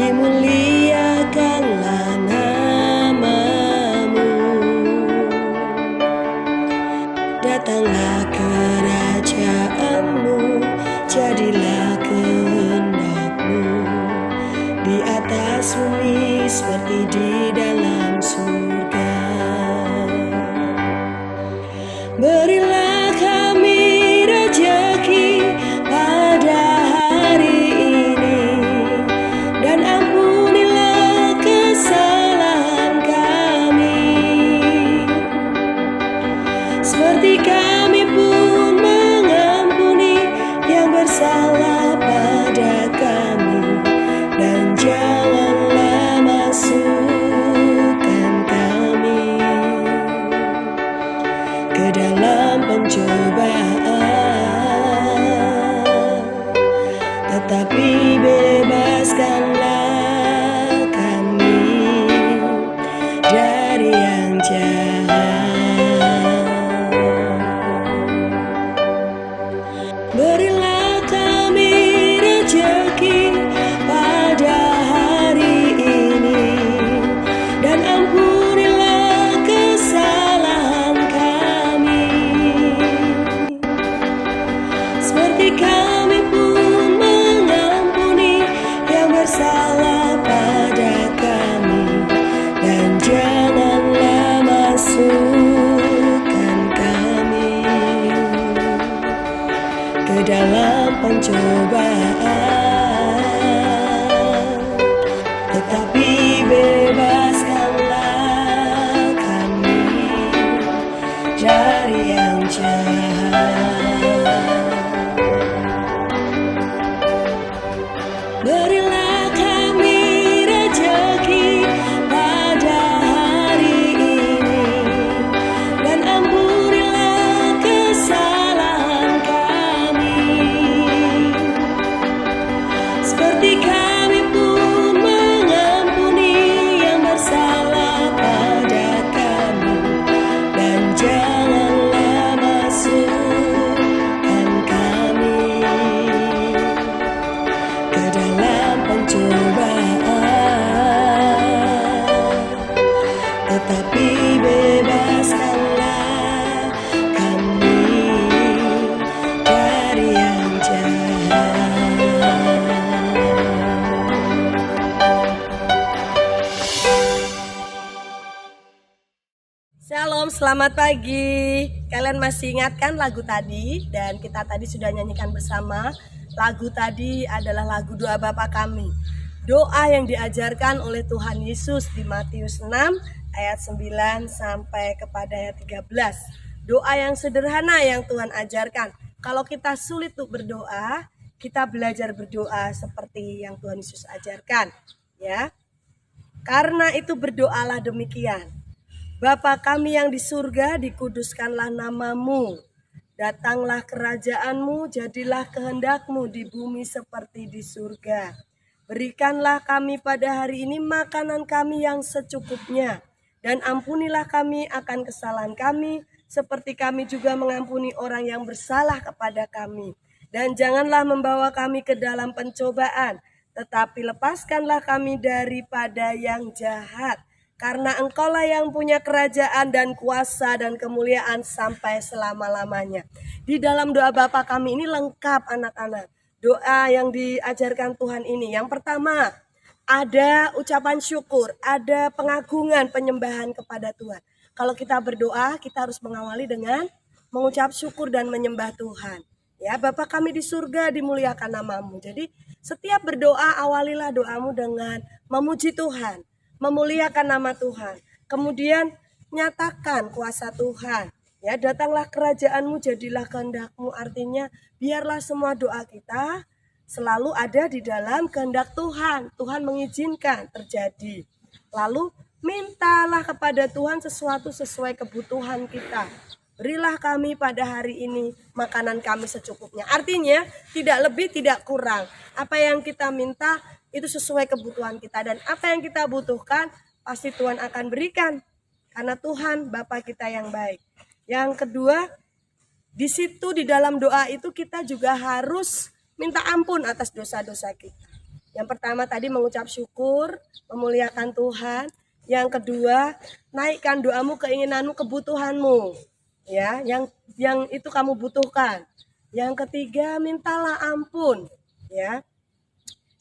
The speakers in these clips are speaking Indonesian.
dimuliakanlah namamu. Datanglah kerajaanmu, jadilah kehendakmu di atas bumi seperti di dalam surga. Berilah kami rezeki pada hari ini, dan ampunilah kesalahan kami, seperti kami pun mengampuni yang bersalah pada kami. Dan janganlah masukkan kami ke dalam pencobaan, tetapi bebaskanlah kami dari yang jahat. Berilah kami rezeki pada hari ini, dan ampunilah kesalahan kami, seperti kami pun mengampuni yang bersalah pada kami. Dan janganlah masukkan kami ke dalam pencobaan, tetapi bebaskanlah kami dari yang jahat. Berilah kami rezeki pada hari ini, dan ampunilah kesalahan kami, seperti kami pun mengampuni yang bersalah pada kami. Dan janganlah masukkan kami ke dalam pencobaan, tetapi bebaskanlah kami dari yang jahat. Shalom, selamat pagi. Kalian masih ingatkan lagu tadi? Dan kita tadi sudah nyanyikan bersama. Lagu tadi adalah lagu doa Bapa Kami, doa yang diajarkan oleh Tuhan Yesus di Matius 6 ayat 9 sampai kepada ayat 13. Doa yang sederhana yang Tuhan ajarkan. Kalau kita sulit untuk berdoa, kita belajar berdoa seperti yang Tuhan Yesus ajarkan, ya. Karena itu berdoalah demikian: Bapa kami yang di surga, dikuduskanlah namamu. Datanglah kerajaanmu, jadilah kehendakmu di bumi seperti di surga. Berikanlah kami pada hari ini makanan kami yang secukupnya. Dan ampunilah kami akan kesalahan kami, seperti kami juga mengampuni orang yang bersalah kepada kami. Dan janganlah membawa kami ke dalam pencobaan, tetapi lepaskanlah kami daripada yang jahat. Karena Engkaulah yang punya kerajaan dan kuasa dan kemuliaan sampai selama-lamanya. Di dalam doa Bapa Kami ini lengkap anak-anak. Doa yang diajarkan Tuhan ini. Yang pertama, ada ucapan syukur, ada pengagungan, penyembahan kepada Tuhan. Kalau kita berdoa, kita harus mengawali dengan mengucap syukur dan menyembah Tuhan. Ya, Bapa kami di surga, dimuliakan namamu. Jadi setiap berdoa, awalilah doamu dengan memuji Tuhan, memuliakan nama Tuhan. Kemudian nyatakan kuasa Tuhan. Ya, datanglah kerajaanmu, jadilah kehendakmu. Artinya biarlah semua doa kita selalu ada di dalam kehendak Tuhan. Tuhan mengizinkan terjadi. Lalu mintalah kepada Tuhan sesuatu sesuai kebutuhan kita. Berilah kami pada hari ini makanan kami secukupnya. Artinya tidak lebih tidak kurang. Apa yang kita minta itu sesuai kebutuhan kita. Dan apa yang kita butuhkan pasti Tuhan akan berikan. Karena Tuhan Bapa kita yang baik. Yang kedua, di situ di dalam doa itu kita juga harus minta ampun atas dosa-dosa kita. Yang pertama tadi mengucap syukur, memuliakan Tuhan. Yang kedua, naikkan doamu, keinginanmu, kebutuhanmu. Ya, yang itu kamu butuhkan. Yang ketiga, mintalah ampun, ya.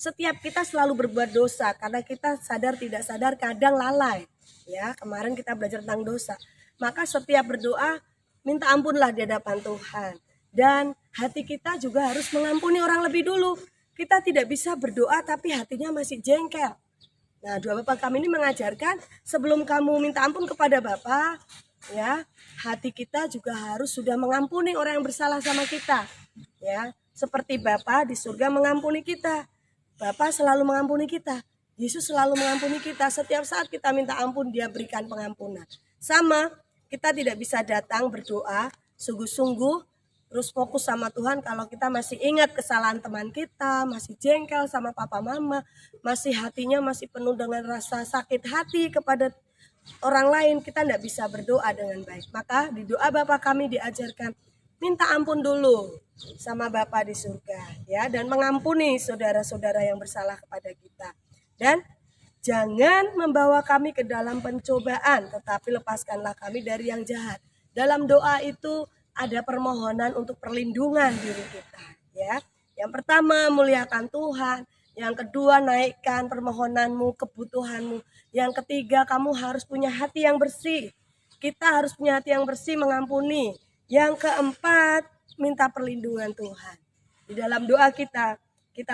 Setiap kita selalu berbuat dosa karena kita sadar tidak sadar kadang lalai. Ya, kemarin kita belajar tentang dosa. Maka setiap berdoa minta ampunlah di hadapan Tuhan. Dan hati kita juga harus mengampuni orang lebih dulu. Kita tidak bisa berdoa tapi hatinya masih jengkel. Nah, doa Bapa Kami ini mengajarkan sebelum kamu minta ampun kepada Bapa, ya, hati kita juga harus sudah mengampuni orang yang bersalah sama kita. Ya, seperti Bapa di surga mengampuni kita. Bapa selalu mengampuni kita. Yesus selalu mengampuni kita. Setiap saat kita minta ampun, Dia berikan pengampunan. Sama, kita tidak bisa datang berdoa sungguh-sungguh terus fokus sama Tuhan kalau kita masih ingat kesalahan teman kita, masih jengkel sama papa mama, masih hatinya masih penuh dengan rasa sakit hati kepada orang lain, kita tidak bisa berdoa dengan baik. Maka di doa Bapa Kami diajarkan minta ampun dulu sama Bapa di surga, ya, dan mengampuni saudara-saudara yang bersalah kepada kita. Dan jangan membawa kami ke dalam pencobaan, tetapi lepaskanlah kami dari yang jahat. Dalam doa itu ada permohonan untuk perlindungan diri kita, ya. Yang pertama, muliakan Tuhan. Yang kedua, naikkan permohonanmu, kebutuhanmu. Yang ketiga, kamu harus punya hati yang bersih. Kita harus punya hati yang bersih, mengampuni. Yang keempat, minta perlindungan Tuhan. Di dalam doa kita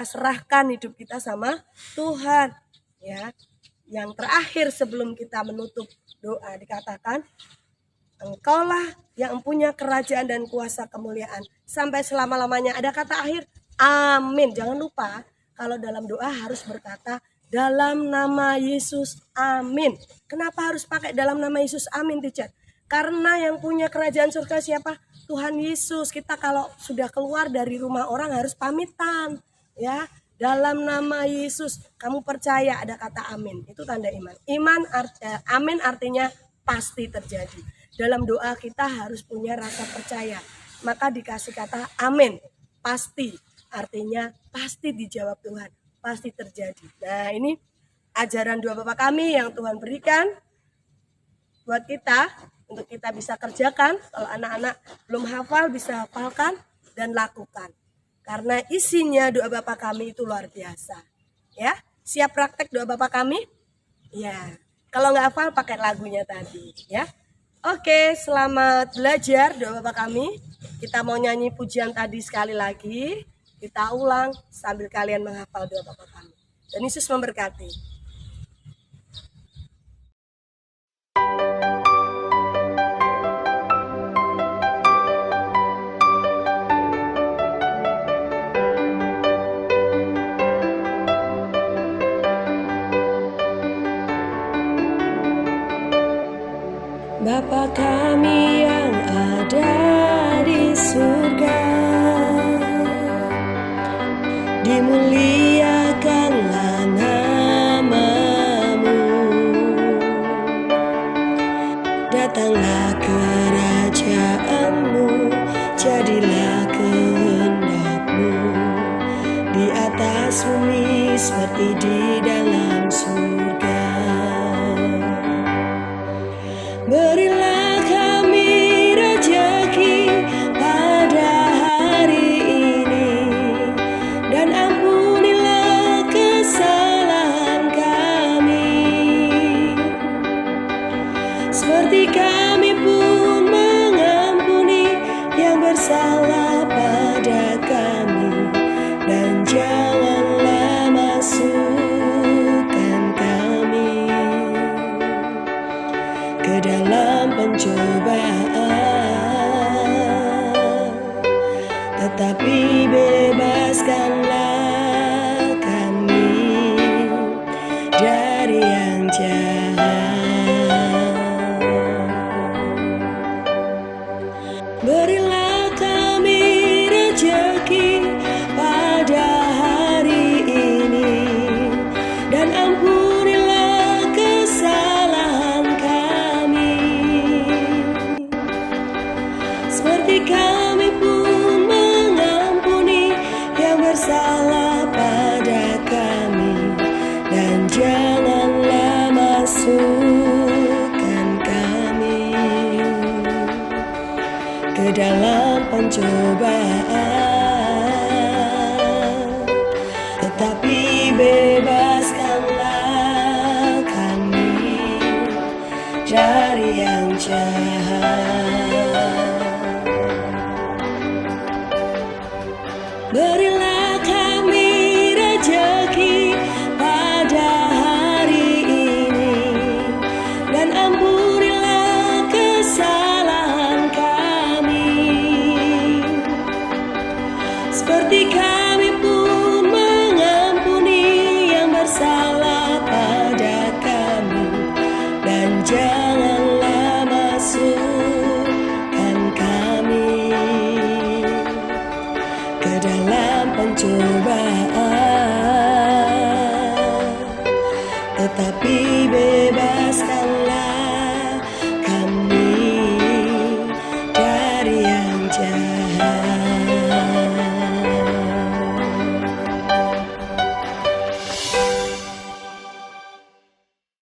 serahkan hidup kita sama Tuhan, ya. Yang terakhir sebelum kita menutup doa dikatakan, Engkaulah yang punya kerajaan dan kuasa kemuliaan sampai selama-lamanya. Ada kata akhir, amin. Jangan lupa kalau dalam doa harus berkata dalam nama Yesus, amin. Kenapa harus pakai dalam nama Yesus, amin, teacher? Karena yang punya kerajaan surga siapa? Tuhan Yesus. Kita kalau sudah keluar dari rumah orang harus pamitan, ya. Dalam nama Yesus, kamu percaya, ada kata amin. Itu tanda iman. Amin artinya pasti terjadi. Dalam doa kita harus punya rasa percaya. Maka dikasih kata amin. Pasti. Artinya pasti dijawab Tuhan. Pasti terjadi. Nah, ini ajaran doa Bapa Kami yang Tuhan berikan buat kita. Untuk kita bisa kerjakan. Kalau anak-anak belum hafal bisa hafalkan dan lakukan. Karena isinya doa Bapa Kami itu luar biasa. Ya, siap praktek doa Bapa Kami? Ya. Kalau nggak hafal pakai lagunya tadi, ya. Oke, selamat belajar doa Bapa Kami. Kita mau nyanyi pujian tadi sekali lagi. Kita ulang sambil kalian menghafal doa Bapa Kami. Dan Yesus memberkati. Bapa Kami yang ada di surga, dimuliakanlah nama-Mu. Datanglah kerajaan-Mu, jadilah kehendak-Mu di atas bumi seperti di dalam surga. Berilah kami rezeki pada hari ini, dan ampunilah kesalahan kami, seperti kami pun mengampuni yang bersalah pada kami. Dan janganlah masukkan kami ke dalam dalam pencobaan, tetapi bebas